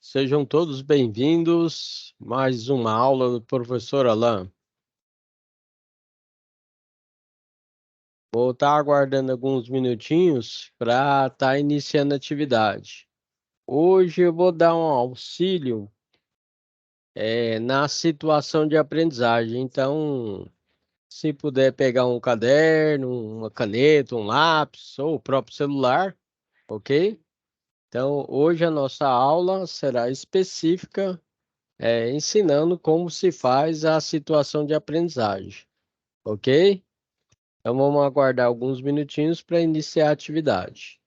Sejam todos bem-vindos. Mais uma aula do professor Alain. Vou estar aguardando alguns minutinhos para estar iniciando a atividade. Hoje eu vou dar um auxílio na situação de aprendizagem. Então, se puder pegar um caderno, uma caneta, um lápis ou o próprio celular, ok? Então, hoje a nossa aula será específica ensinando como se faz a situação de aprendizagem, ok? Então vamos aguardar alguns minutinhos para iniciar a atividade.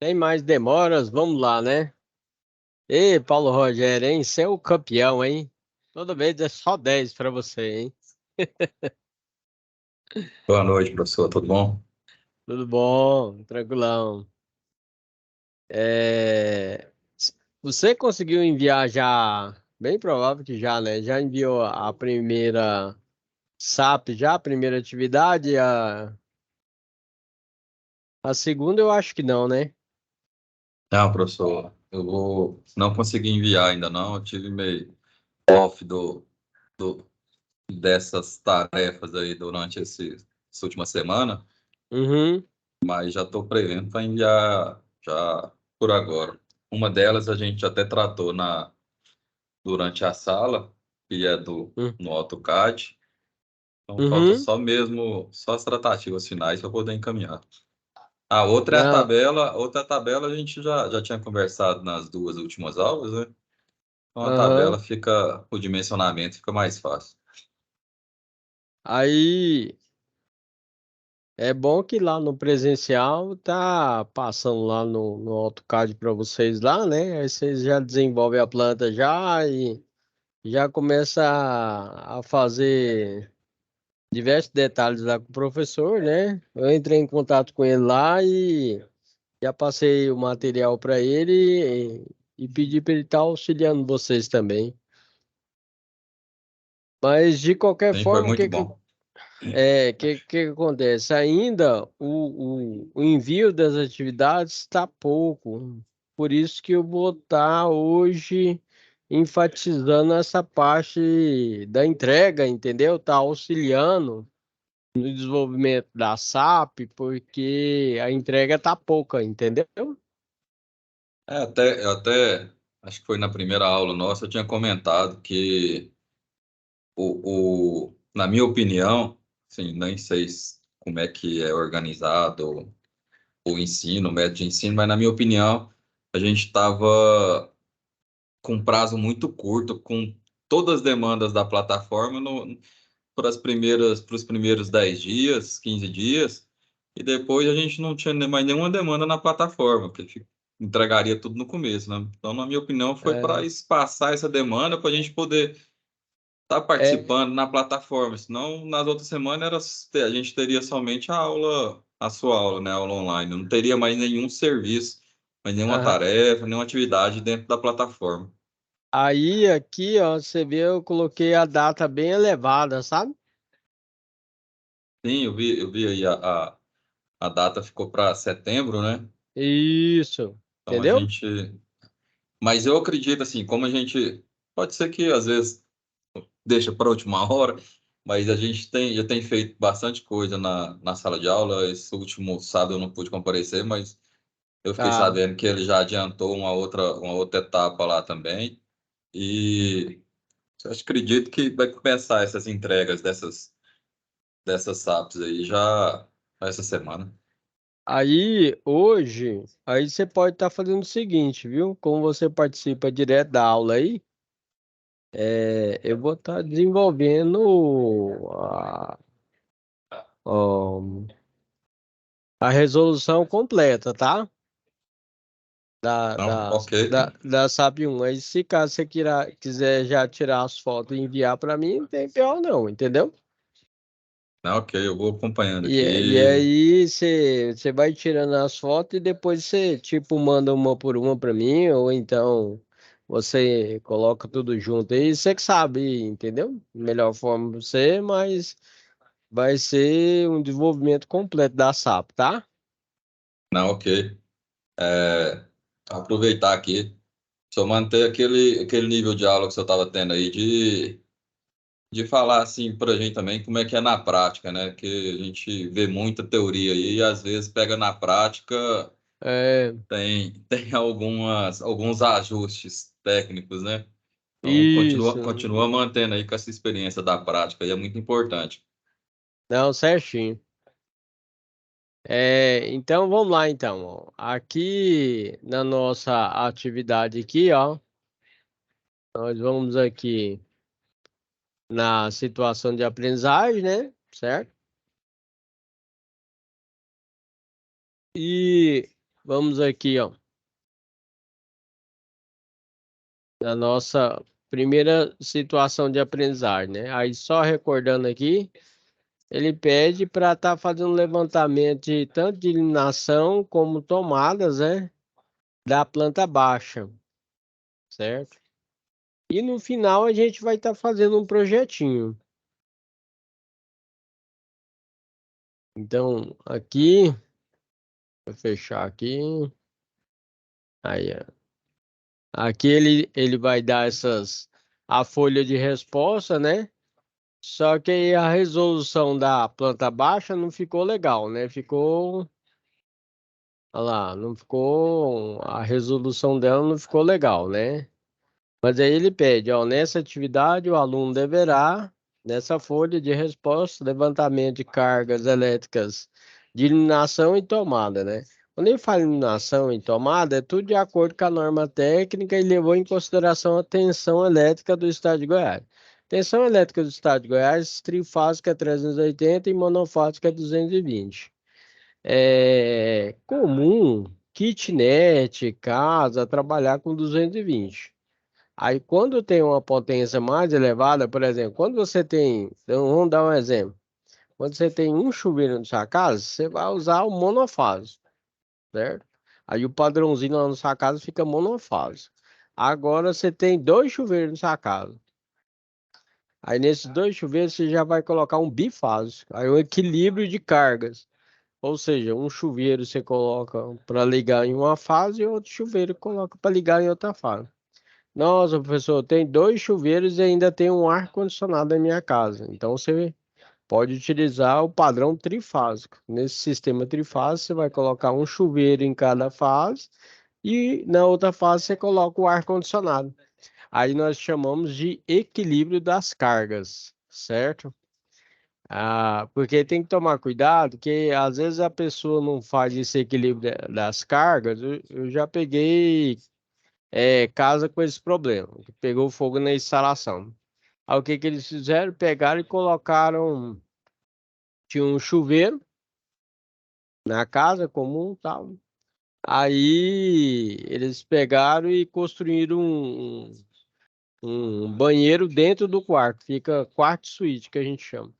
Sem mais demoras, vamos lá, né? Ei, Paulo Rogério, hein? Você é o campeão, hein? Toda vez é só 10 para você, hein? Boa noite, professor. Tudo bom? Tudo bom, tranquilão. É, Você conseguiu enviar já? Bem provável que já, né? Já enviou a primeira SAP já, a primeira atividade, a segunda eu acho que não, né? Não, professor, eu vou não consegui enviar ainda não. Eu tive meio off do dessas tarefas aí durante essa última semana, Uhum, mas já estou prevendo para enviar já por agora. Uma delas a gente até tratou durante a sala, que é uhum, no AutoCAD. Então falta uhum. só mesmo, só as tratativas finais para poder encaminhar. A outra é Não, outra tabela a gente já tinha conversado nas duas últimas aulas, né? Então a tabela aham. fica, o dimensionamento fica mais fácil. Aí é bom que lá no presencial tá passando lá no AutoCAD para vocês lá, né? Aí vocês já desenvolvem a planta já e já começa a fazer diversos detalhes lá com o professor, né? Eu entrei em contato com ele lá e já passei o material para ele e pedi para ele estar auxiliando vocês também. Mas de qualquer Sim, foi forma, muito bom. que acontece? Ainda o envio das atividades está pouco. Por isso que eu vou estar hoje enfatizando essa parte da entrega, entendeu? Tá auxiliando no desenvolvimento da SAP, porque a entrega tá pouca, entendeu? Eu até, acho que foi na primeira aula nossa, eu tinha comentado que na minha opinião, assim, nem sei como é que é organizado o ensino, o método de ensino, mas na minha opinião, a gente estava com um prazo muito curto, com todas as demandas da plataforma para os primeiros 10 dias, 15 dias, e depois a gente não tinha mais nenhuma demanda na plataforma, entregaria tudo no começo, né? Então, na minha opinião, foi para É, espaçar essa demanda para a gente poder estar é, participando na plataforma, senão nas outras semanas a gente teria somente a aula, a sua aula, né? A aula online, não teria mais nenhum serviço, mais nenhuma aham. tarefa, nenhuma atividade dentro da plataforma. Aí aqui, ó, você vê, eu coloquei a data bem elevada, sabe? Sim, eu vi aí a data ficou para setembro, né? Isso, Então a entendeu? gente. Mas eu acredito assim, como a gente. Pode ser que às vezes deixa para a última hora, mas a gente já tem feito bastante coisa na sala de aula. Esse último sábado eu não pude comparecer, mas eu fiquei Tá. sabendo que ele já adiantou uma outra etapa lá também. E eu acredito que vai começar essas entregas dessas SAPs aí já essa semana. Aí, hoje, aí você pode estar fazendo o seguinte, viu? Como você participa direto da aula aí, eu vou estar desenvolvendo ó, a resolução completa, tá? Da, Então, da, ok. da SAP 1. Aí, se caso você quiser já tirar as fotos e enviar para mim, não tem pior não, entendeu? Não, ok, eu vou acompanhando E aqui. aí você vai tirando as fotos e depois você tipo manda uma por uma para mim, ou então você coloca tudo junto aí, você que sabe, entendeu? Melhor forma pra você, mas vai ser um desenvolvimento completo da SAP, tá? Não, ok. É, aproveitar aqui. Só manter aquele nível de aula que você estava tendo aí de falar assim para a gente também como é que é na prática, né? Que a gente vê muita teoria aí e às vezes pega na prática, É, tem alguns ajustes técnicos, né? Então isso. continua mantendo aí com essa experiência da prática e é muito importante. Não, certinho. Então vamos lá então, ó. Aqui na nossa atividade aqui, ó, nós vamos aqui na situação de aprendizagem, né? Certo? E vamos aqui, ó, na nossa primeira situação de aprendizagem, né? Aí só recordando aqui, ele pede para estar fazendo um levantamento de tanto de eliminação como tomadas, né? Da planta baixa, certo? E no final a gente vai estar fazendo um projetinho. Então, aqui, vou fechar aqui. Aí, ó. Aqui ele vai dar a folha de resposta, né? Só que aí a resolução da planta baixa não ficou legal, né? Ficou, olha lá, não ficou, a resolução dela não ficou legal, né? Mas aí ele pede, ó, nessa atividade o aluno deverá, nessa folha de resposta, levantamento de cargas elétricas de iluminação e tomada, né? Quando ele fala iluminação e tomada, é tudo de acordo com a norma técnica e levou em consideração a tensão elétrica do estado de Goiás. Tensão elétrica do estado de Goiás, trifásica é 380 e monofásica é 220. É comum kitnet, casa, trabalhar com 220. Aí, quando tem uma potência mais elevada, por exemplo, quando você tem, então, vamos dar um exemplo. Quando você tem um chuveiro na sua casa, você vai usar o monofásico, certo? Aí o padrãozinho lá na sua casa fica monofásico. Agora você tem dois chuveiros na sua casa. Aí nesses dois chuveiros você já vai colocar um bifásico. Aí um equilíbrio de cargas. Ou seja, um chuveiro você coloca para ligar em uma fase e outro chuveiro coloca para ligar em outra fase. Nossa, professor, tem dois chuveiros e ainda tem um ar-condicionado na minha casa. Então você pode utilizar o padrão trifásico. Nesse sistema trifásico, você vai colocar um chuveiro em cada fase e na outra fase você coloca o ar-condicionado. Aí nós chamamos de equilíbrio das cargas, certo? Ah, porque tem que tomar cuidado, que às vezes a pessoa não faz esse equilíbrio das cargas. Eu já peguei casa com esse problema, que pegou fogo na instalação. Aí o que que eles fizeram? Pegaram e colocaram, tinha um chuveiro na casa comum, e tal. Aí eles pegaram e construíram um banheiro dentro do quarto, fica quarto suíte que a gente chama.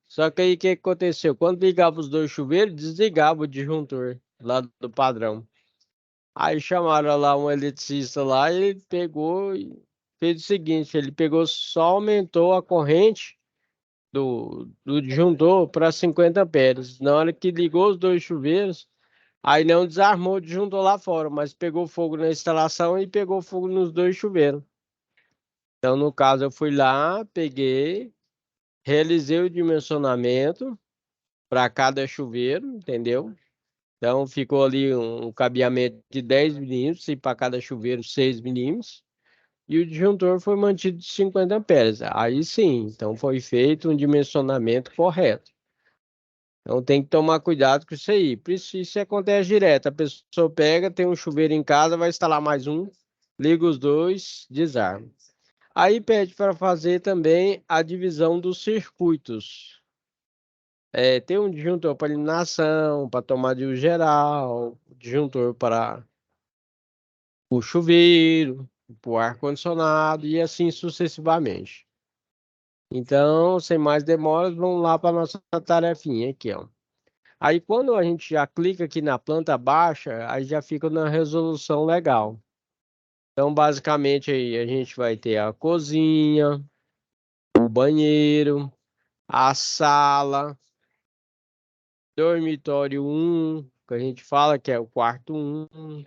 Só que aí o que que aconteceu? Quando ligava os dois chuveiros, desligava o disjuntor lá do padrão. Aí chamaram lá um eletricista lá e ele pegou e fez o seguinte, ele pegou, só aumentou a corrente do disjuntor para 50 amperes. Na hora que ligou os dois chuveiros, aí não desarmou o disjuntor lá fora, mas pegou fogo na instalação e pegou fogo nos dois chuveiros. Então, no caso, eu fui lá, peguei, realizei o dimensionamento para cada chuveiro, entendeu? Então, ficou ali um cabeamento de 10 milímetros e para cada chuveiro 6 milímetros. E o disjuntor foi mantido de 50 amperes. Aí sim, então foi feito um dimensionamento correto. Então tem que tomar cuidado com isso aí. Por isso acontece direto. A pessoa pega, tem um chuveiro em casa, vai instalar mais um, liga os dois, desarma. Aí pede para fazer também a divisão dos circuitos. Tem um disjuntor para iluminação, para tomada de uso geral, disjuntor para o chuveiro, para o ar-condicionado e assim sucessivamente. Então, sem mais demoras, vamos lá para a nossa tarefinha aqui, ó. Aí, quando a gente já clica aqui na planta baixa, aí já fica na resolução legal. Então, basicamente, aí a gente vai ter a cozinha, o banheiro, a sala, dormitório um, que a gente fala que é o quarto um,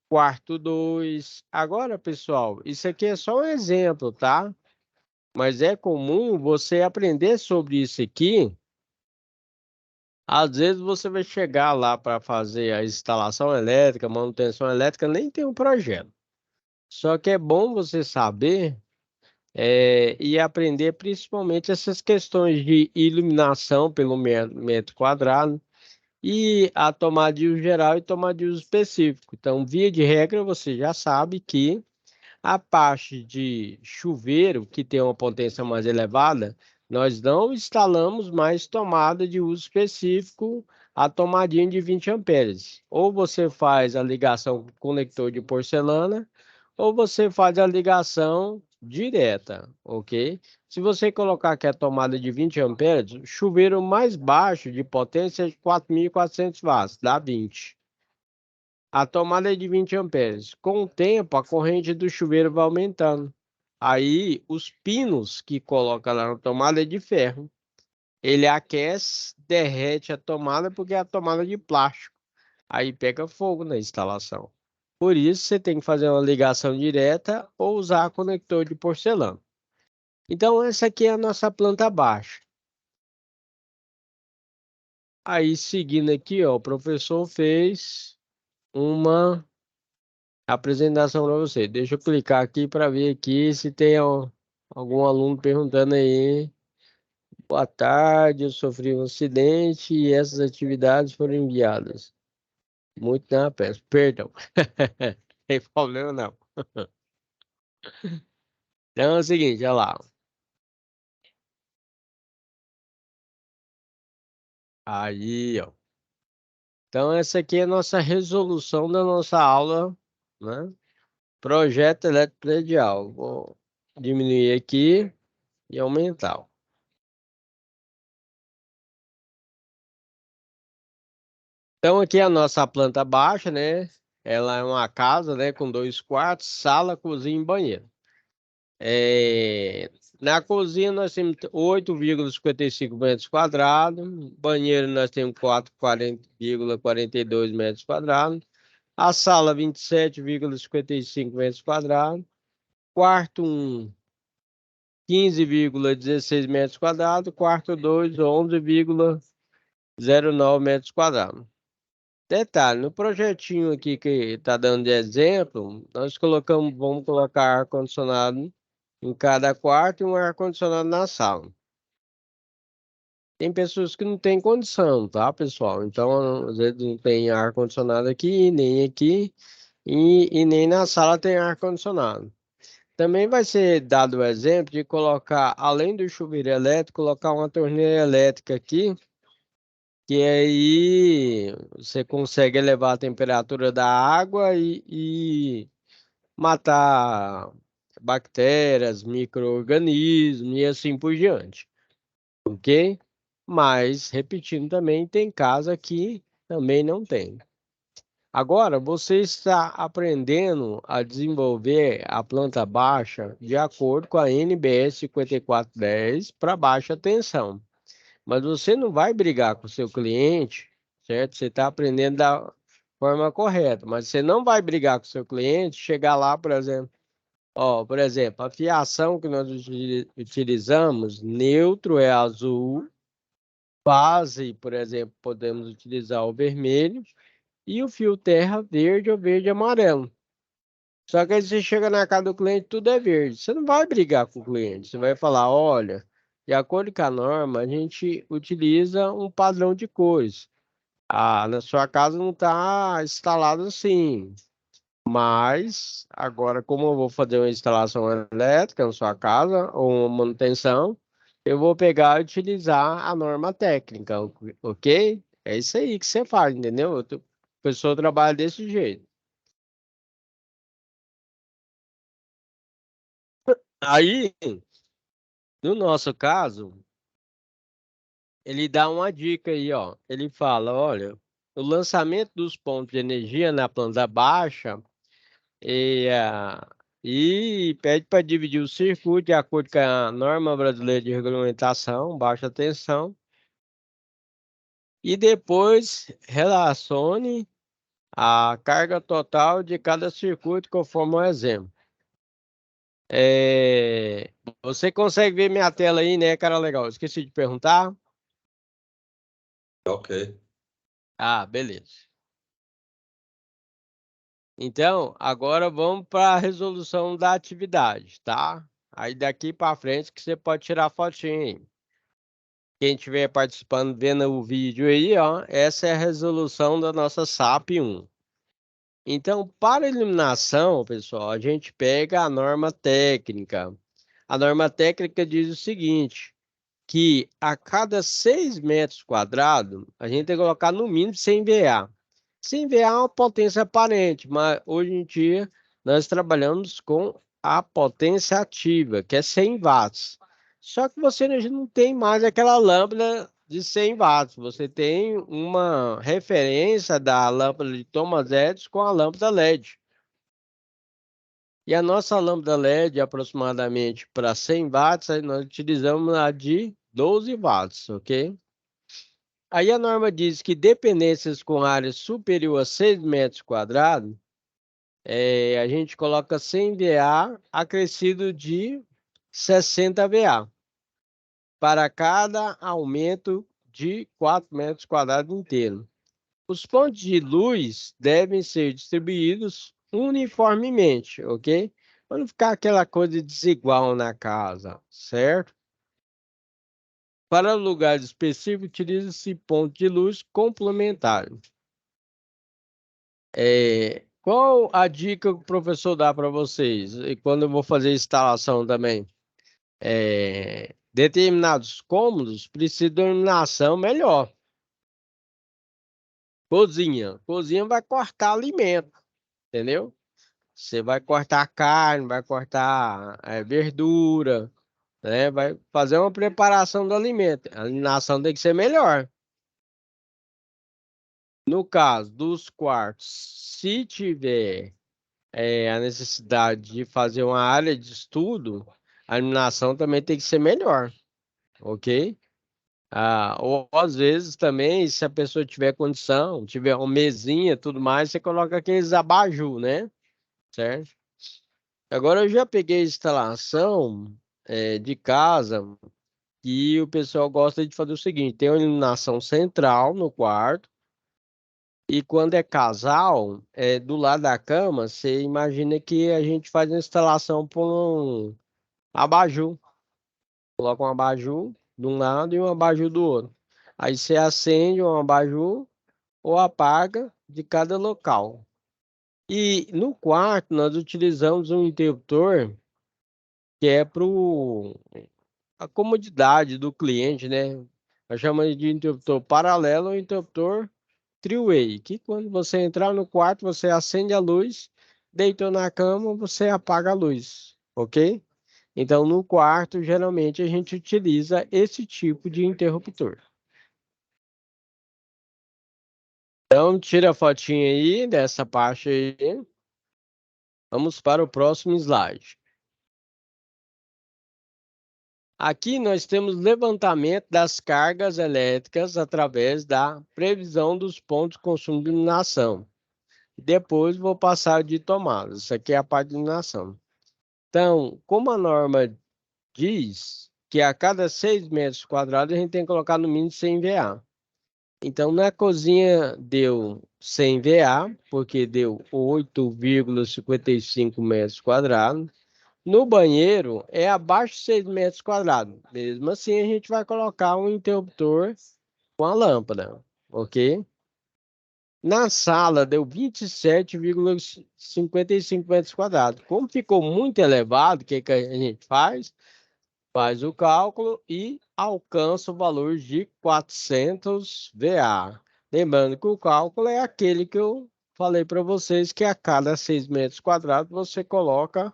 quarto 2. Agora, pessoal, isso aqui é só um exemplo, tá? Mas é comum você aprender sobre isso aqui. Às vezes você vai chegar lá para fazer a instalação elétrica, manutenção elétrica, nem tem um projeto. Só que é bom você saber e aprender principalmente essas questões de iluminação pelo metro quadrado e a tomada de uso geral e tomada de uso específico. Então, via de regra, você já sabe que a parte de chuveiro, que tem uma potência mais elevada, nós não instalamos mais tomada de uso específico, a tomadinha de 20 amperes. Ou você faz a ligação com conector de porcelana, ou você faz a ligação direta, ok? Se você colocar aqui a tomada de 20 amperes, o chuveiro mais baixo de potência é de 4.400 watts, dá 20. A tomada é de 20 amperes. Com o tempo, a corrente do chuveiro vai aumentando. Aí, os pinos que coloca lá na tomada é de ferro. ele aquece, derrete a tomada, porque é a tomada de plástico. Aí pega fogo na instalação. Por isso, você tem que fazer uma ligação direta ou usar conector de porcelana. Então, essa aqui é a nossa planta baixa. Aí, seguindo aqui, ó, o professor fez uma apresentação para você. Deixa eu clicar aqui para ver aqui se tem algum aluno perguntando aí. Boa tarde, eu sofri um acidente e essas atividades foram enviadas. Muito na peça. Perdão. Tem problema não. Então é o seguinte, olha lá. Aí, ó. Então essa aqui é a nossa resolução da nossa aula, né? Projeto elétrico predial. Vou diminuir aqui e aumentar. Então aqui é a nossa planta baixa, né? Ela é uma casa, né, com 2 quartos, sala, cozinha e banheiro. Na cozinha nós temos 8,55 metros quadrados, banheiro nós temos 4,42 metros quadrados, a sala 27,55 metros quadrados, quarto 1, 15,16 metros quadrados, quarto 2, 11,09 metros quadrados. Detalhe, no projetinho aqui que está dando de exemplo, nós vamos colocar ar-condicionado em cada quarto e um ar-condicionado na sala. Tem pessoas que não têm condição, tá, pessoal? Então, às vezes não tem ar-condicionado aqui, nem aqui, e nem na sala tem ar-condicionado. Também vai ser dado o exemplo de colocar, além do chuveiro elétrico, colocar uma torneira elétrica aqui, que aí você consegue elevar a temperatura da água e matar bactérias, micro-organismos e assim por diante, ok? Mas, repetindo também, tem casa que também não tem. Agora, você está aprendendo a desenvolver a planta baixa de acordo com a NBS 5410 para baixa tensão. Mas você não vai brigar com o seu cliente, certo? Você está aprendendo da forma correta, mas você não vai brigar com o seu cliente, chegar lá, por exemplo, ó, por exemplo, a fiação que nós utilizamos, neutro é azul, base, por exemplo, podemos utilizar o vermelho, e o fio terra verde ou verde e amarelo. Só que aí você chega na casa do cliente, tudo é verde. Você não vai brigar com o cliente, você vai falar, olha, de acordo com a norma, a gente utiliza um padrão de cores. Ah, na sua casa não está instalado assim. Mas agora, como eu vou fazer uma instalação elétrica na sua casa ou uma manutenção, eu vou pegar e utilizar a norma técnica, ok? É isso aí que você faz, entendeu? A pessoa trabalha desse jeito. Aí, no nosso caso, ele dá uma dica aí, ó. Ele fala, olha, o lançamento dos pontos de energia na planta baixa e, e pede para dividir o circuito de acordo com a norma brasileira de regulamentação, baixa tensão, e depois relacione a carga total de cada circuito conforme o exemplo. Você consegue ver minha tela aí, né, cara? Legal. Esqueci de perguntar. Ok. Ah, beleza. Então, agora vamos para a resolução da atividade, tá? Aí daqui para frente que você pode tirar fotinho aí. Quem estiver participando, vendo o vídeo aí, ó, essa é a resolução da nossa SAP 1. Então, para eliminação, pessoal, a gente pega a norma técnica. A norma técnica diz o seguinte, que a cada 6 metros quadrados, a gente tem que colocar no mínimo 100 VA. 100 VA é uma potência aparente, mas hoje em dia nós trabalhamos com a potência ativa, que é 100 watts. Só que você não tem mais aquela lâmpada de 100 watts, você tem uma referência da lâmpada de Thomas Edison com a lâmpada LED. E a nossa lâmpada LED, aproximadamente para 100 watts, aí nós utilizamos a de 12 watts, ok? Aí a norma diz que dependências com área superior a 6 metros quadrados, a gente coloca 100 VA acrescido de 60 VA para cada aumento de 4 metros quadrados inteiro. Os pontos de luz devem ser distribuídos uniformemente, ok? Para não ficar aquela coisa desigual na casa, certo? Para lugares específicos, utiliza-se ponto de luz complementar. Qual a dica que o professor dá para vocês? E quando eu vou fazer a instalação também? Determinados cômodos precisam de iluminação melhor. Cozinha. Cozinha vai cortar alimento, entendeu? Você vai cortar carne, vai cortar verdura, né? Vai fazer uma preparação do alimento. A iluminação tem que ser melhor. No caso dos quartos, se tiver a necessidade de fazer uma área de estudo, a iluminação também tem que ser melhor, ok? Ou às vezes também, se a pessoa tiver condição, tiver uma mesinha, tudo mais, você coloca aqueles abajur, né? Certo? Agora eu já peguei instalação de casa e o pessoal gosta de fazer o seguinte: tem uma iluminação central no quarto. E quando é casal, do lado da cama, você imagina que a gente faz a instalação por um abajur. Coloca um abajur de um lado e um abajur do outro. Aí você acende um abajur ou apaga de cada local. E no quarto nós utilizamos um interruptor que é para a comodidade do cliente, né? Nós chamamos de interruptor paralelo ou interruptor three-way, que quando você entrar no quarto, você acende a luz, deitou na cama, você apaga a luz, ok? Então, no quarto, geralmente a gente utiliza esse tipo de interruptor. Então, tira a fotinha aí dessa parte aí. Vamos para o próximo slide. Aqui nós temos levantamento das cargas elétricas através da previsão dos pontos de consumo de iluminação. Depois vou passar de tomadas. Isso aqui é a parte de iluminação. Então, como a norma diz que a cada 6 metros quadrados a gente tem que colocar no mínimo 100 VA. Então, na cozinha deu 100 VA, porque deu 8,55 metros quadrados. No banheiro é abaixo de 6 metros quadrados. Mesmo assim, a gente vai colocar um interruptor com a lâmpada, ok? Na sala deu 27,55 metros quadrados. Como ficou muito elevado, o que que a gente faz? Faz o cálculo e alcança o valor de 400 VA. Lembrando que o cálculo é aquele que eu falei para vocês, que a cada 6 metros quadrados você coloca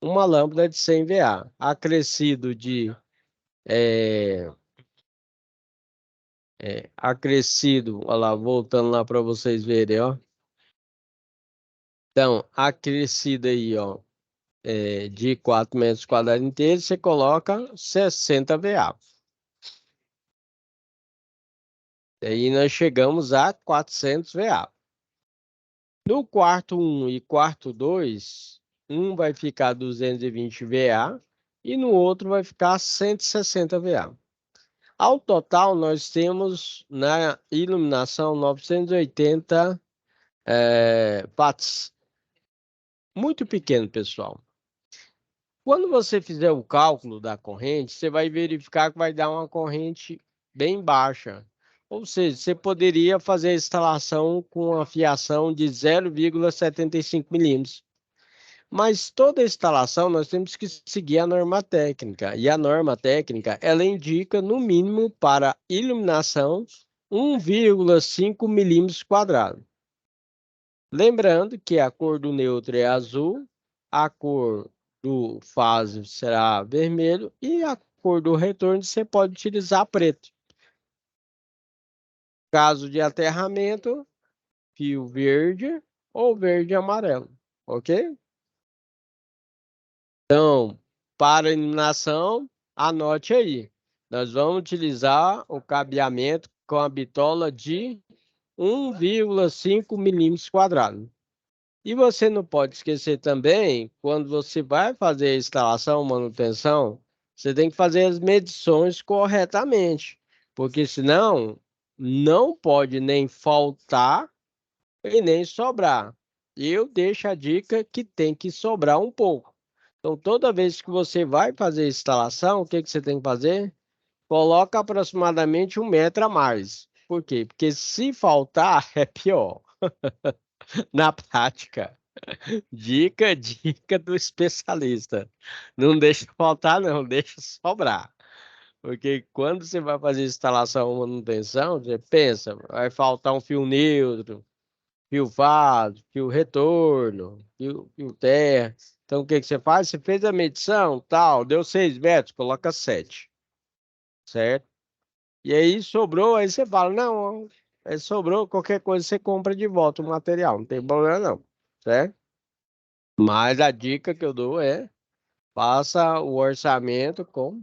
uma lâmpada de 100 VA. Acrescido de... acrescido, olha lá, voltando lá para vocês verem, ó. Então, acrescido aí, ó, de 4 metros quadrados inteiros, você coloca 60 VA. Aí nós chegamos a 400 VA. No quarto 1 e quarto 2, um vai ficar 220 VA e no outro vai ficar 160 VA. Ao total, nós temos na iluminação 980 watts. Muito pequeno, pessoal. Quando você fizer o cálculo da corrente, você vai verificar que vai dar uma corrente bem baixa. Ou seja, você poderia fazer a instalação com uma fiação de 0,75 milímetros. Mas toda instalação nós temos que seguir a norma técnica. E a norma técnica, ela indica, no mínimo, para iluminação, 1,5 milímetros quadrados. Lembrando que a cor do neutro é azul, a cor do fase será vermelho e a cor do retorno você pode utilizar preto. Caso de aterramento, fio verde ou verde e amarelo, ok? Então, para iluminação, anote aí. Nós vamos utilizar o cabeamento com a bitola de 1,5 milímetros quadrados. E você não pode esquecer também, quando você vai fazer a instalação, manutenção, você tem que fazer as medições corretamente, porque senão não pode nem faltar e nem sobrar. Eu deixo a dica que tem que sobrar um pouco. Então, toda vez que você vai fazer a instalação, o que que você tem que fazer? Coloca aproximadamente 1 metro a mais. Por quê? Porque se faltar, é pior. Na prática. Dica do especialista. Não deixa faltar, não, deixa sobrar. Porque quando você vai fazer instalação ou manutenção, você pensa, vai faltar um fio neutro, fio fado, fio retorno, fio terra. Então, o que que você faz? Você fez a medição, tal, deu 6 metros, coloca 7, certo? E aí sobrou, aí você fala, não, sobrou, qualquer coisa você compra de volta o material, não tem problema não, certo? Mas a dica que eu dou é, faça o orçamento com...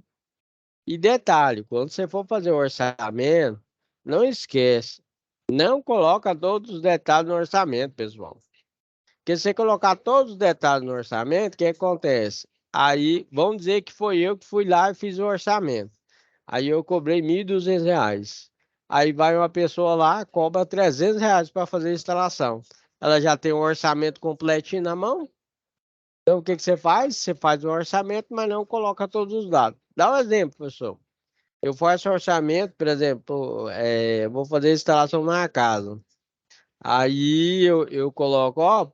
E detalhe, quando você for fazer o orçamento, não esqueça, não coloca todos os detalhes no orçamento, pessoal. Porque se você colocar todos os detalhes no orçamento, o que acontece? Aí, vamos dizer que foi eu que fui lá e fiz o orçamento. Aí eu cobrei R$ 1.200. Aí vai uma pessoa lá, cobra R$ 300 para fazer a instalação. Ela já tem o orçamento completinho na mão? Então, o que que você faz? Você faz o orçamento, mas não coloca todos os dados. Dá um exemplo, pessoal. Eu faço orçamento, por exemplo, vou fazer instalação na casa. Aí eu coloco, ó,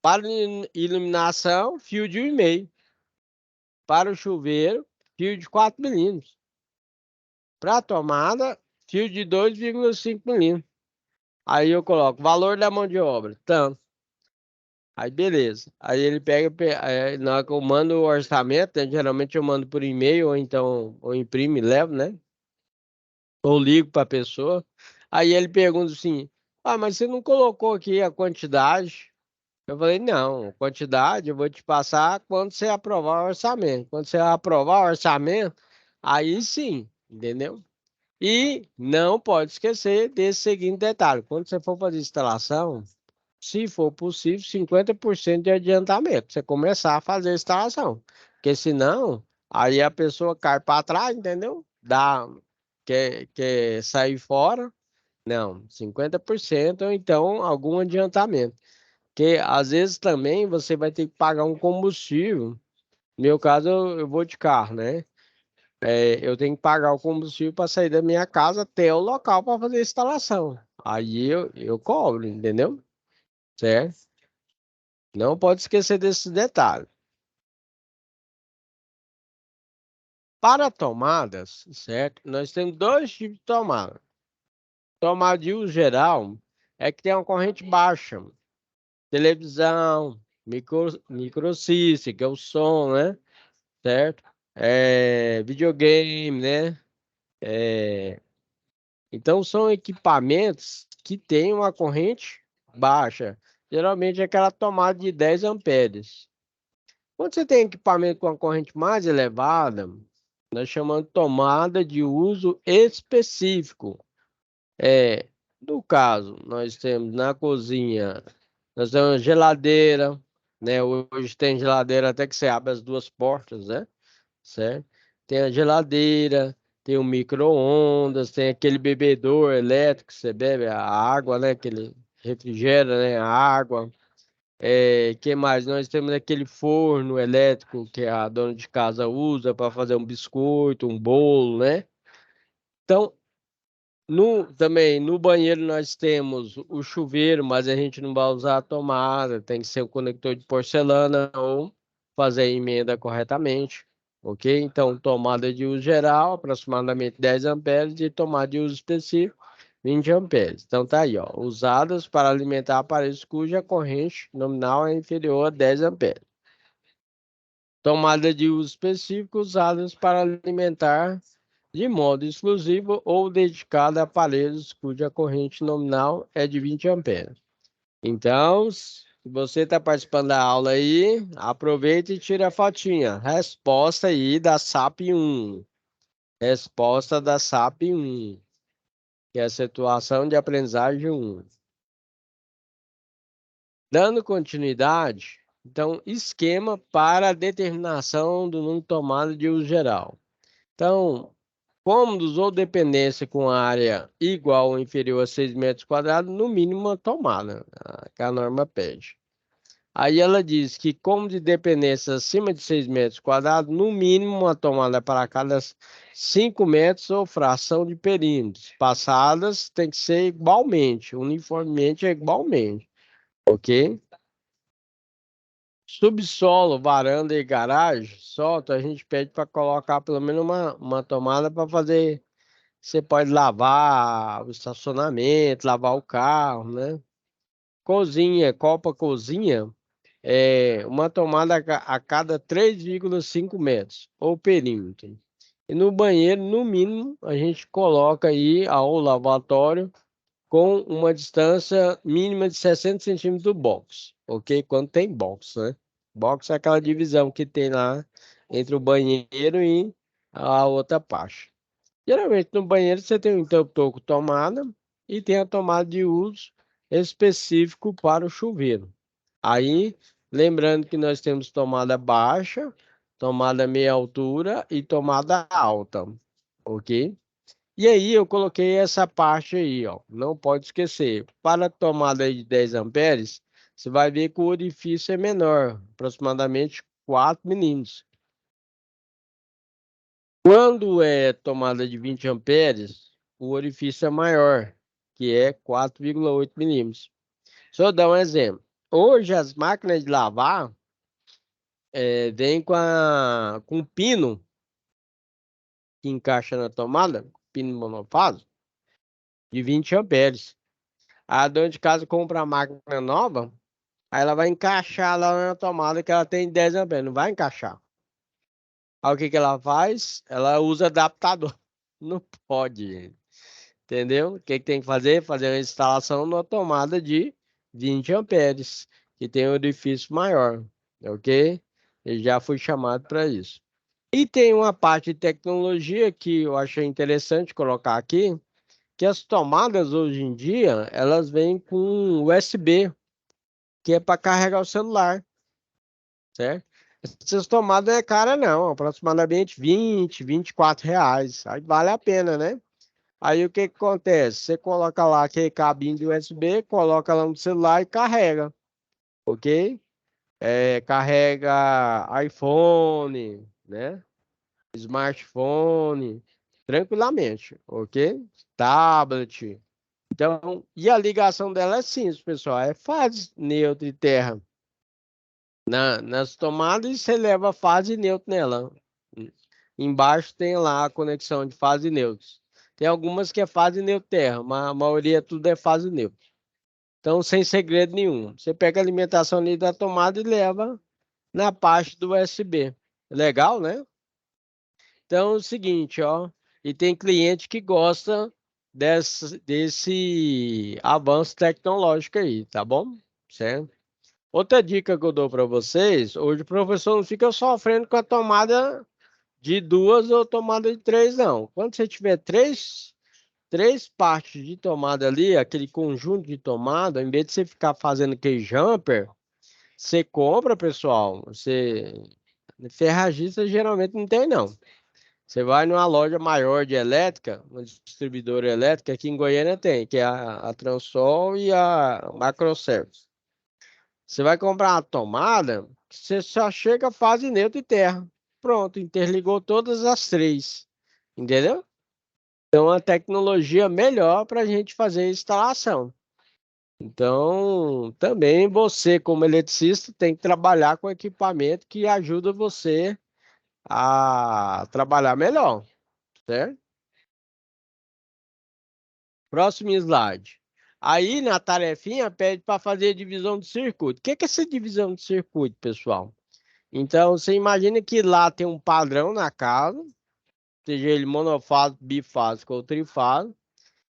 para iluminação, fio de 1,5. Para o chuveiro, fio de 4 milímetros. Para a tomada, fio de 2,5 milímetros. Aí eu coloco valor da mão de obra, tanto. Aí beleza. Aí ele pega, na hora que eu mando o orçamento, né, geralmente eu mando por e-mail, ou então ou imprimo e levo, né? Ou ligo para a pessoa. Aí ele pergunta assim: ah, mas você não colocou aqui a quantidade? Eu falei: não, quantidade eu vou te passar quando você aprovar o orçamento. Quando você aprovar o orçamento, aí sim, entendeu? E não pode esquecer desse seguinte detalhe: quando você for fazer instalação, se for possível, 50% de adiantamento, você começar a fazer a instalação. Porque senão, aí a pessoa cai para trás, entendeu? Quer sair fora? Não, 50% ou então algum adiantamento. Porque às vezes também você vai ter que pagar um combustível. No meu caso, eu vou de carro, né? Eu tenho que pagar o combustível para sair da minha casa até o local para fazer a instalação. Aí eu cobro, entendeu? Certo? Não pode esquecer desse detalhe. Para tomadas, certo? Nós temos dois tipos de tomada. Tomada de uso geral é que tem uma corrente baixa. Televisão, microsystem, que é o som, né? Certo? Videogame, né? Então são equipamentos que têm uma corrente baixa. Geralmente é aquela tomada de 10 amperes. Quando você tem equipamento com a corrente mais elevada, nós chamamos de tomada de uso específico. É, no caso, nós temos na cozinha, nós temos geladeira, né? Hoje tem geladeira até que você abre as duas portas, né? Certo? Tem a geladeira, tem o micro-ondas, tem aquele bebedor elétrico que você bebe a água, né? Que ele refrigera, né? A água. Que mais? Nós temos aquele forno elétrico que a dona de casa usa para fazer um biscoito, um bolo, né? Então, também no banheiro nós temos o chuveiro, mas a gente não vai usar a tomada, tem que ser um conector de porcelana ou fazer a emenda corretamente, ok? Então, tomada de uso geral, aproximadamente 10 amperes, e tomada de uso específico, 20 amperes. Então, tá aí, ó, usadas para alimentar aparelhos cuja corrente nominal é inferior a 10 amperes. Tomada de uso específico usadas para alimentar de modo exclusivo ou dedicado a aparelhos cuja corrente nominal é de 20 amperes. Então, se você está participando da aula aí, aproveita e tira a fotinha. Resposta aí da SAP 1. Resposta da SAP 1, que é a situação de aprendizagem 1. Dando continuidade, então, esquema para a determinação do número de tomada de uso geral. Então, cômodos ou dependência com área igual ou inferior a 6 metros quadrados, no mínimo uma tomada, que a norma pede. Aí ela diz que cômodo de dependência acima de 6 metros quadrados, no mínimo uma tomada para cada 5 metros ou fração de perímetros. Passadas tem que ser igualmente, uniformemente é igualmente, ok? Subsolo, varanda e garagem, solto, a gente pede para colocar pelo menos uma tomada para fazer. Você pode lavar o estacionamento, lavar o carro, né? Cozinha, copa cozinha, uma tomada a cada 3,5 metros, ou perímetro. E no banheiro, no mínimo, a gente coloca aí ao lavatório com uma distância mínima de 60 centímetros do box, ok? Quando tem box, né? Box é aquela divisão que tem lá entre o banheiro e a outra parte. Geralmente no banheiro você tem um interruptor com tomada e tem a tomada de uso específico para o chuveiro. Aí, lembrando que nós temos tomada baixa, tomada meia altura e tomada alta, ok? E aí eu coloquei essa parte aí, ó. Não pode esquecer. Para a tomada de 10 amperes, você vai ver que o orifício é menor, aproximadamente 4 milímetros. Quando é tomada de 20 amperes, o orifício é maior, que é 4,8 milímetros. Só dar um exemplo. Hoje as máquinas de lavar vêm com pino que encaixa na tomada, pino monofásico, de 20 amperes. A dona de casa compra a máquina nova, aí ela vai encaixar lá na tomada que ela tem 10 amperes, não vai encaixar. Aí o que que ela faz? Ela usa adaptador. Não pode. Entendeu? O que que tem que fazer? Fazer a instalação numa tomada de 20 amperes, que tem um orifício maior, ok? Eu já fui chamado para isso. E tem uma parte de tecnologia que eu achei interessante colocar aqui, que as tomadas hoje em dia, elas vêm com USB, que é para carregar o celular, certo? Essas tomadas é cara não, aproximadamente 20, R$ 24. Aí vale a pena, né? Aí o que que acontece? Você coloca lá aquele cabinho de USB, coloca lá no celular e carrega, ok? Carrega iPhone, né? Smartphone, tranquilamente, ok? Tablet. Então, e a ligação dela é simples, pessoal. É fase neutra e terra. Nas tomadas você leva fase neutra nela. Embaixo tem lá a conexão de fase neutra. Tem algumas que é fase neutra terra, mas a maioria tudo é fase neutra. Então, sem segredo nenhum. Você pega a alimentação ali da tomada e leva na parte do USB. Legal, né? Então, é o seguinte, ó. E tem cliente que gosta desse avanço tecnológico aí, tá bom? Certo? Outra dica que eu dou para vocês, hoje o professor não fica sofrendo com a tomada de duas ou tomada de três, não. Quando você tiver três partes de tomada ali, aquele conjunto de tomada, em vez de você ficar fazendo aquele jumper, você compra, pessoal. Ferragista geralmente não tem, não. Você vai numa loja maior de elétrica, uma distribuidora elétrica, aqui em Goiânia tem, que é a Transol e a Macroservice. Você vai comprar uma tomada, você só chega a fase neutra e terra. Pronto, interligou todas as três. Entendeu? Então, a tecnologia melhor para a gente fazer a instalação. Então, também você, como eletricista, tem que trabalhar com equipamento que ajuda você a trabalhar melhor, certo? Próximo slide. Aí, na tarefinha, pede para fazer a divisão de circuito. O que é essa divisão de circuito, pessoal? Então, você imagina que lá tem um padrão na casa, seja ele monofásico, bifásico ou trifásico.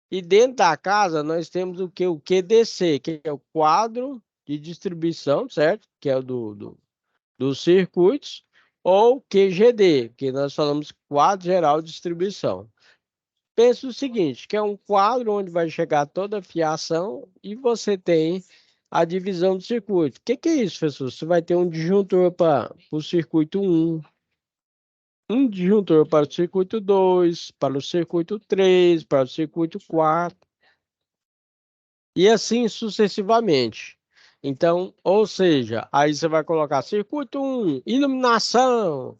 E dentro da casa nós temos o que? O QDC, que é o quadro de distribuição, certo? Que é o dos circuitos. ou QGD, que nós falamos quadro geral de distribuição. Pensa o seguinte, que é um quadro onde vai chegar toda a fiação e você tem a divisão do circuito. O que é isso, professor? Você vai ter um disjuntor para o circuito 1, um disjuntor para o circuito 2, para o circuito 3, para o circuito 4, e assim sucessivamente. Então, ou seja, aí você vai colocar circuito 1, iluminação.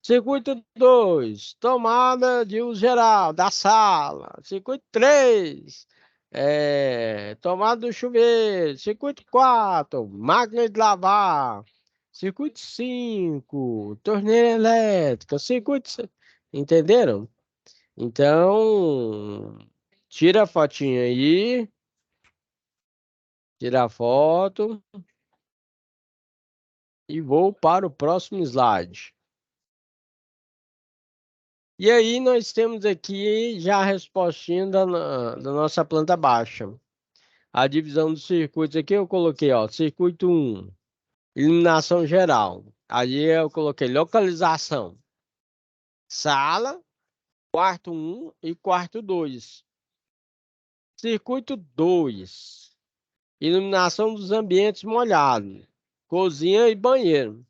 Circuito 2, tomada de uso geral da sala. Circuito 3, tomada do chuveiro. Circuito 4, máquina de lavar. Circuito 5, torneira elétrica. Entenderam? Então, tira a fotinha aí, tira a foto e vou para o próximo slide. E aí nós temos aqui já a respostinha da nossa planta baixa. A divisão dos circuitos aqui eu coloquei, ó, circuito 1, iluminação geral. Aí eu coloquei localização, sala, quarto 1 e quarto 2. Circuito 2, iluminação dos ambientes molhados, cozinha e banheiro.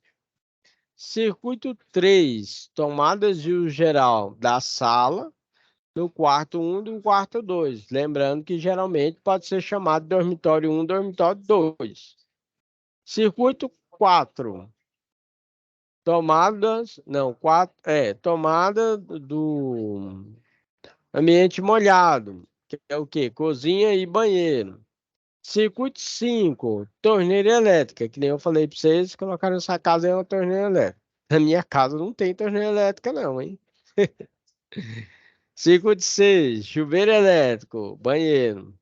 Circuito 3, tomadas de uso geral da sala, do quarto 1 e do quarto 2. Lembrando que geralmente pode ser chamado dormitório 1, dormitório 2. Circuito 4. Tomadas, não, 4, tomada do ambiente molhado, que é o quê? Cozinha e banheiro. Circuito 5, torneira elétrica, que nem eu falei para vocês, colocar nessa casa é uma torneira elétrica. Na minha casa não tem torneira elétrica não, hein? Circuito 6, chuveiro elétrico, banheiro.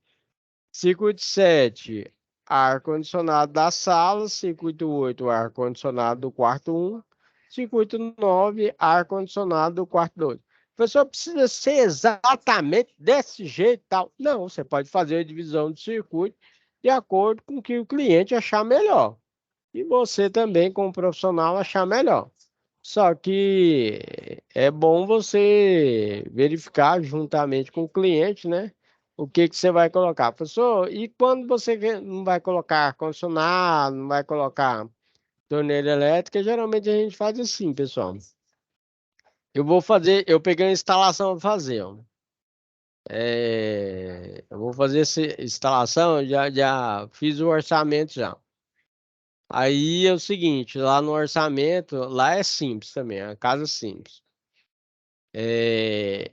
Circuito 7, ar-condicionado da sala. Circuito 8, ar-condicionado do quarto 1. Circuito 9, ar-condicionado do quarto 2. O professor precisa ser exatamente desse jeito e tal. Não, você pode fazer a divisão do circuito de acordo com o que o cliente achar melhor. E você também, como profissional, achar melhor. Só que é bom você verificar juntamente com o cliente, né? O que que você vai colocar. Professor, e quando você não vai colocar ar-condicionado, não vai colocar torneira elétrica, geralmente a gente faz assim, pessoal. Eu peguei a instalação para fazer, ó. Eu vou fazer essa instalação, já fiz o orçamento já. Aí é o seguinte, lá no orçamento, lá é simples também, é uma casa simples. É,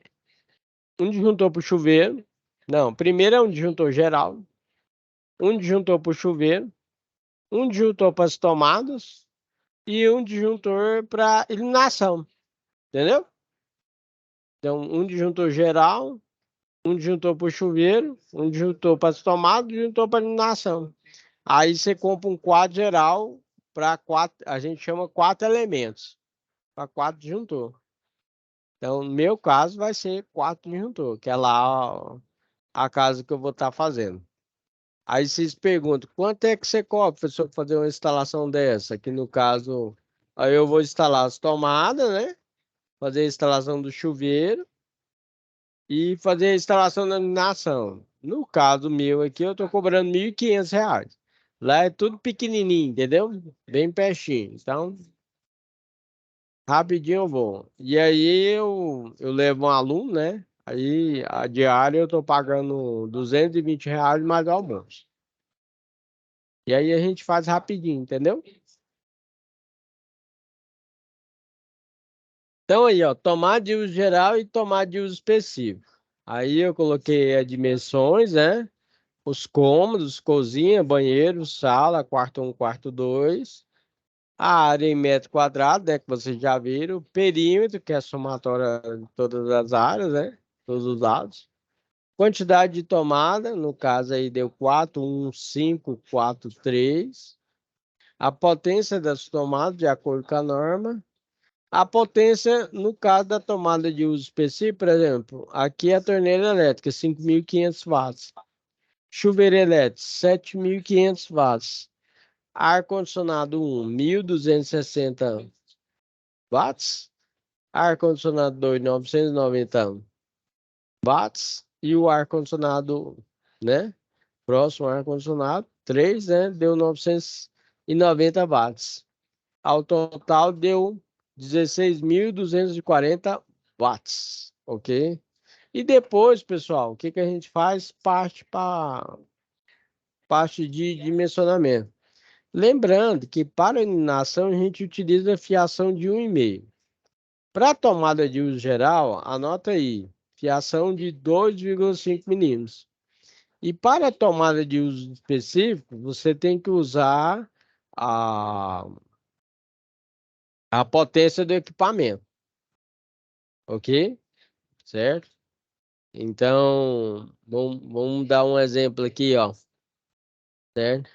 um disjuntor para o chuveiro. Não, primeiro é um disjuntor geral, um disjuntor para o chuveiro, um disjuntor para as tomadas e um disjuntor para iluminação, entendeu? Então, um disjuntor geral, um disjuntor para o chuveiro, um disjuntor para as tomadas, um disjuntor para iluminação. Aí você compra um quadro geral para quatro, a gente chama quatro elementos, para quatro disjuntor. Então, no meu caso, vai ser quatro disjuntor, que é lá ó, a casa que eu vou estar fazendo. Aí vocês perguntam, quanto é que você cobra, professor, para fazer uma instalação dessa? Que no caso, aí eu vou instalar as tomadas, né? Fazer a instalação do chuveiro e fazer a instalação da iluminação. No caso meu aqui, eu estou cobrando R$ 1.500. Lá é tudo pequenininho, entendeu? Bem pertinho. Então, rapidinho eu vou. E aí eu levo um aluno, né? Aí a diária eu estou pagando R$ 220 mais o almoço. E aí a gente faz rapidinho, entendeu? Então aí, ó, tomada de uso geral e tomada de uso específico. Aí eu coloquei as dimensões, né? Os cômodos, cozinha, banheiro, sala, quarto 1, quarto 2. A área em metro quadrado, né? Que vocês já viram. Perímetro, que é a somatória de todas as áreas, né? Todos os lados. Quantidade de tomada, no caso aí deu 4, 1, 5, 4, 3. A potência das tomadas, de acordo com a norma. A potência, no caso da tomada de uso específico, por exemplo, aqui é a torneira elétrica, 5.500 watts. Chuveiro elétrico, 7.500 watts. Ar-condicionado 1, 1.260 watts. Ar-condicionado 2, 990 watts. E o ar-condicionado, né? Próximo ar-condicionado, 3, né? Deu 990 watts. Ao total deu 16.240 watts, ok? E depois, pessoal, o que que a gente faz? Parte de dimensionamento. Lembrando que para iluminação a gente utiliza fiação de 1,5. Para tomada de uso geral, anota aí, fiação de 2,5 milímetros. E para tomada de uso específico, você tem que usar a, a potência do equipamento, ok? Certo? Então, vamos dar um exemplo aqui, ó, certo?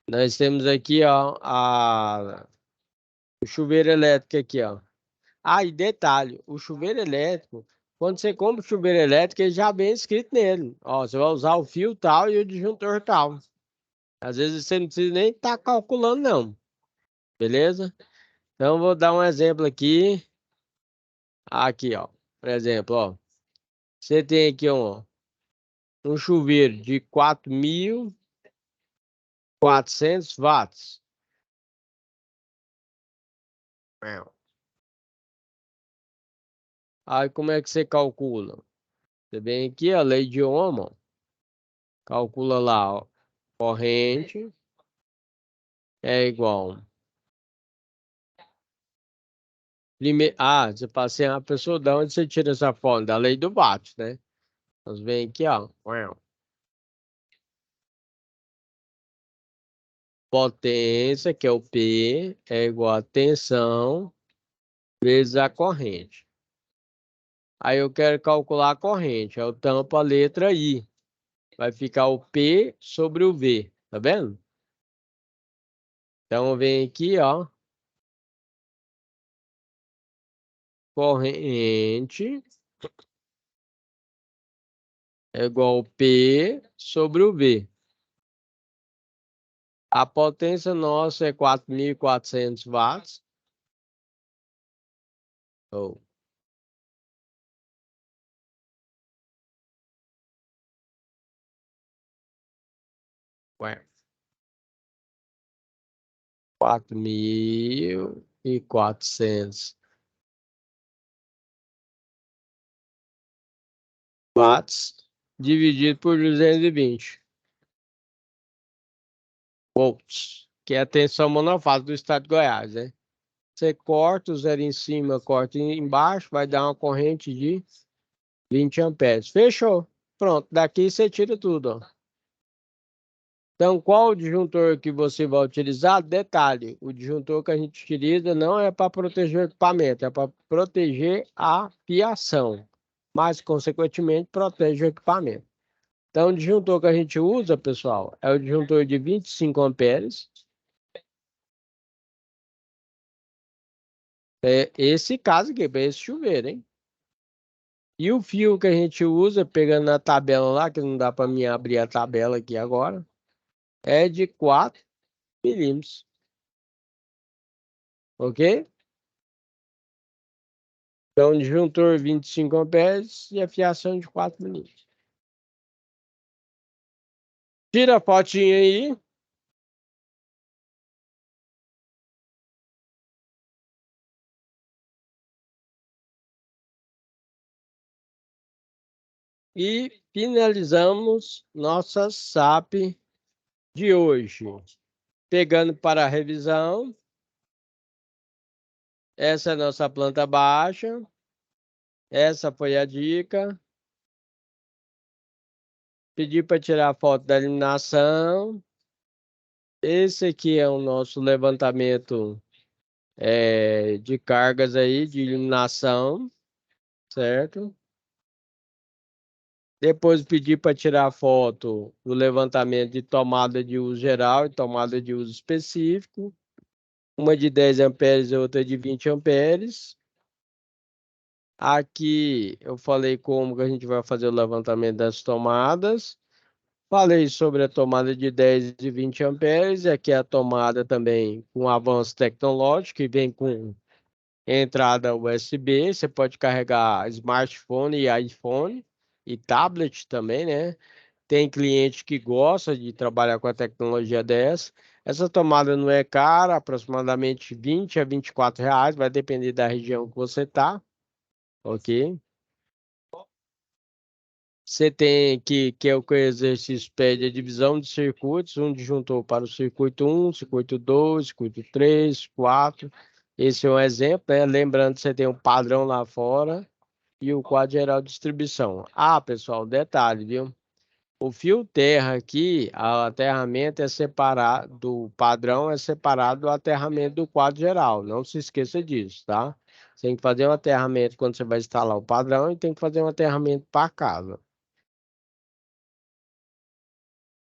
Nós temos aqui, ó, o chuveiro elétrico aqui, ó. Ah, e detalhe, o chuveiro elétrico, quando você compra o chuveiro elétrico, ele já vem escrito nele. Ó, você vai usar o fio tal e o disjuntor tal. Às vezes você não precisa nem estar calculando, não. Beleza? Então, vou dar um exemplo aqui. Aqui, ó. Por exemplo, ó. Você tem aqui um chuveiro de 4.400 watts. Aí, como é que você calcula? Você vem aqui, a lei de Ohm, ó. Calcula lá, ó. Corrente é igual. Você fala assim, a pessoa, da onde você tira essa fonte? Da lei do Watt, né? Nós vem aqui, ó. Potência, que é o P, é igual a tensão vezes a corrente. Aí eu quero calcular a corrente. Eu tampo a letra I. Vai ficar o P sobre o V. Tá vendo? Então vem aqui, ó. Corrente é igual ao P sobre o V. A potência nossa é 4.400 watts. Oh, ué. 4.400 watts dividido por 220 volts, que é a tensão monofásica do estado de Goiás, né? Você corta o zero em cima, corta embaixo, vai dar uma corrente de 20 amperes. Fechou. Pronto, daqui você tira tudo, ó. Então, qual o disjuntor que você vai utilizar? Detalhe, o disjuntor que a gente utiliza não é para proteger o equipamento, é para proteger a fiação, mas, consequentemente, protege o equipamento. Então, o disjuntor que a gente usa, pessoal, é o disjuntor de 25 amperes. É esse caso aqui, para esse chuveiro, hein? E o fio que a gente usa, pegando na tabela lá, que não dá para mim abrir a tabela aqui agora, é de 4 milímetros. Ok? Então, disjuntor 25 amperes e a fiação de 4 milímetros. Tira a fotinha aí. E finalizamos nossa SAP de hoje. Pegando para a revisão. Essa é a nossa planta baixa. Essa foi a dica. Pedi para tirar a foto da iluminação. Esse aqui é o nosso levantamento de cargas aí, de iluminação, certo? Depois pedi para tirar a foto do levantamento de tomada de uso geral e tomada de uso específico. Uma de 10 amperes e outra de 20 amperes. Aqui eu falei como que a gente vai fazer o levantamento das tomadas. Falei sobre a tomada de 10 e 20 amperes. E aqui é a tomada também com avanço tecnológico, que vem com entrada USB, você pode carregar smartphone e iPhone e tablet também, né? Tem cliente que gosta de trabalhar com a tecnologia dessa. Essa tomada não é cara, aproximadamente 20 a R$ 24, vai depender da região que você tá, ok? Você tem que é o que o exercício pede, a divisão de circuitos, um disjuntor para o circuito um, circuito 2, circuito 3, 4. Esse é um exemplo, né? Lembrando que você tem um padrão lá fora e o quadro geral de distribuição. Ah, pessoal, detalhe, viu? O fio terra aqui, o aterramento é separado, do padrão é separado do aterramento do quadro geral. Não se esqueça disso, tá? Você tem que fazer um aterramento quando você vai instalar o padrão e tem que fazer um aterramento para casa.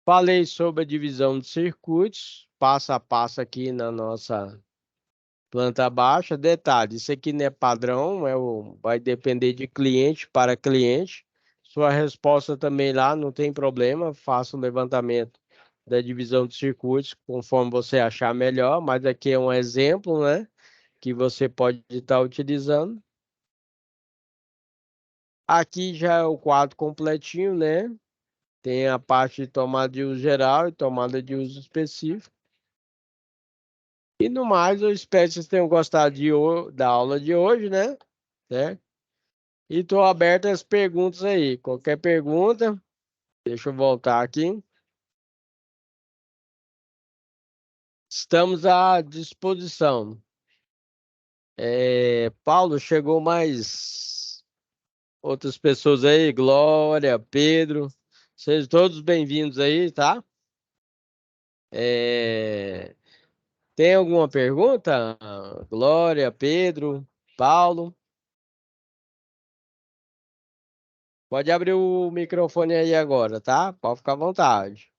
Falei sobre a divisão de circuitos, passo a passo aqui na nossa planta baixa. Detalhe, isso aqui não é padrão, vai depender de cliente para cliente. Sua resposta também lá não tem problema, faça o levantamento da divisão de circuitos conforme você achar melhor, mas aqui é um exemplo, né, que você pode estar utilizando. Aqui já é o quadro completinho, né? Tem a parte de tomada de uso geral e tomada de uso específico. E no mais, eu espero que vocês tenham gostado da aula de hoje, né? Certo? E estou aberto às perguntas aí. Qualquer pergunta, deixa eu voltar aqui. Estamos à disposição. Paulo, chegou mais outras pessoas aí, Glória, Pedro. Sejam todos bem-vindos aí, tá? É, Tem alguma pergunta? Glória, Pedro, Paulo? Pode abrir o microfone aí agora, tá? Pode ficar à vontade.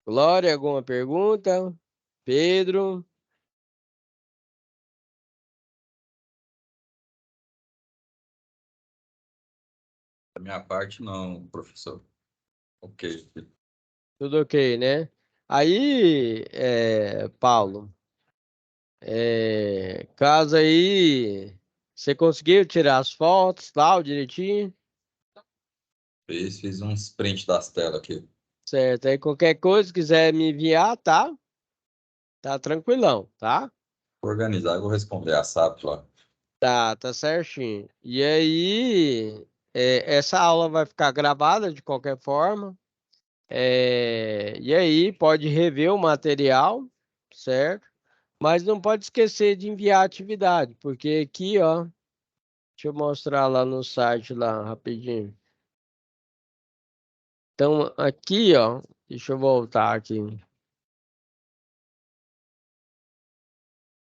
Glória, alguma pergunta? Pedro? Da minha parte, não, professor. Ok. Tudo ok, né? Aí, Paulo, caso aí você conseguiu tirar as fotos, tal, direitinho, Fiz uns print das telas aqui. certo? Aí qualquer coisa quiser me enviar, tá? Tá tranquilão, tá? Vou organizar, eu vou responder a SAP lá. Tá certinho. E aí, essa aula vai ficar gravada de qualquer forma. E aí, pode rever o material, certo? Mas não pode esquecer de enviar a atividade, porque aqui, ó, deixa eu mostrar lá no site lá rapidinho. Então, aqui, ó, deixa eu voltar aqui.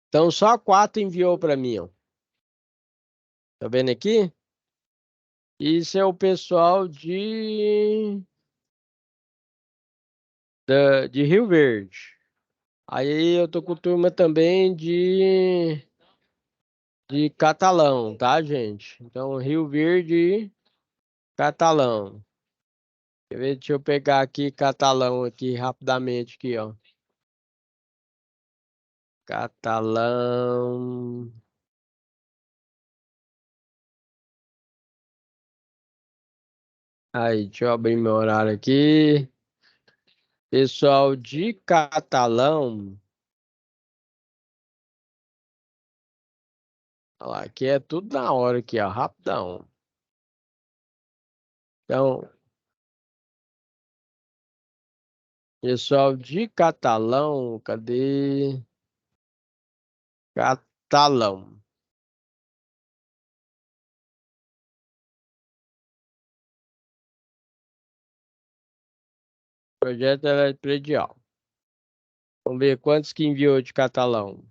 Então, só quatro enviou para mim, ó. Tá vendo aqui? Isso é o pessoal de Rio Verde. Aí eu tô com turma também de Catalão, tá, gente? Então, Rio Verde e Catalão. Quer ver? Deixa eu pegar aqui Catalão aqui rapidamente aqui, ó. Catalão. Aí, deixa eu abrir meu horário aqui. Pessoal de Catalão. Olha lá, aqui é tudo na hora aqui, ó, rapidão. Então, pessoal de Catalão, cadê? Catalão. Projeto predial. Vamos ver quantos que enviou de Catalão.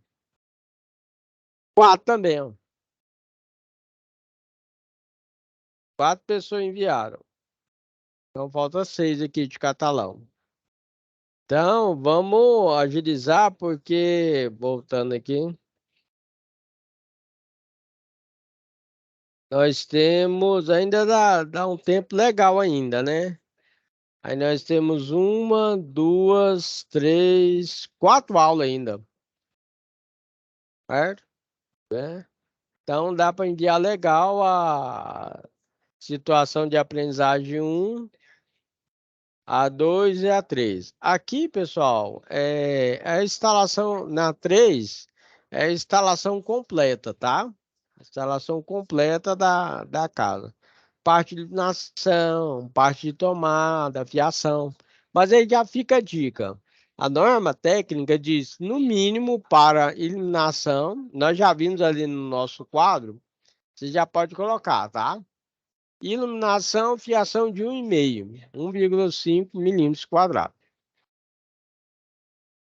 Quatro também, ó. Quatro pessoas enviaram. Então falta seis aqui de Catalão. Então, vamos agilizar, porque, voltando aqui. Nós temos, ainda dá um tempo legal ainda, né? Aí nós temos uma, duas, três, quatro aulas ainda, certo? É. Então dá para enviar legal a situação de aprendizagem um, a 2 e a 3. Aqui, pessoal, a instalação na 3 é a instalação completa, tá? Instalação completa da casa. Parte de iluminação, parte de tomada, fiação. Mas aí já fica a dica. A norma técnica diz, no mínimo, para iluminação, nós já vimos ali no nosso quadro, você já pode colocar, tá? Iluminação, fiação de 1,5, 1,5 milímetros quadrados.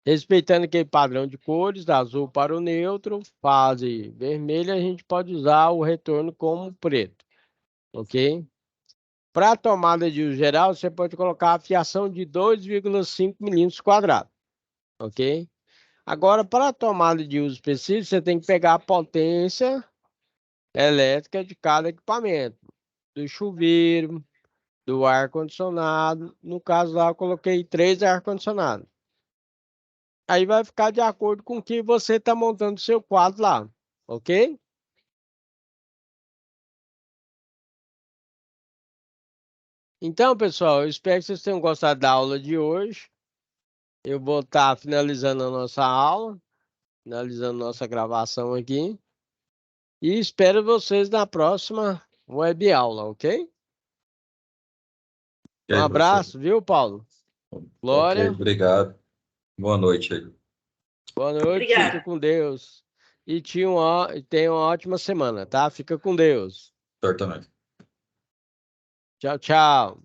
Respeitando aquele padrão de cores, da azul para o neutro, fase vermelha, a gente pode usar o retorno como preto, ok? Para a tomada de uso geral, você pode colocar a fiação de 2,5 milímetros quadrados, ok? Agora, para a tomada de uso específico, você tem que pegar a potência elétrica de cada equipamento, do chuveiro, do ar-condicionado. No caso lá, eu coloquei 3 ar-condicionados. Aí vai ficar de acordo com o que você está montando o seu quadro lá, ok? Então, pessoal, eu espero que vocês tenham gostado da aula de hoje. Eu vou estar finalizando a nossa aula, finalizando nossa gravação aqui. E espero vocês na próxima web aula, ok? E Um aí, professor? abraço, viu, Paulo? Ok, Glória, obrigado. Boa noite aí. boa noite, fica Obrigada. com Deus. E tenha uma ótima semana, tá? Fica com Deus. Doutor também. Tchau, tchau.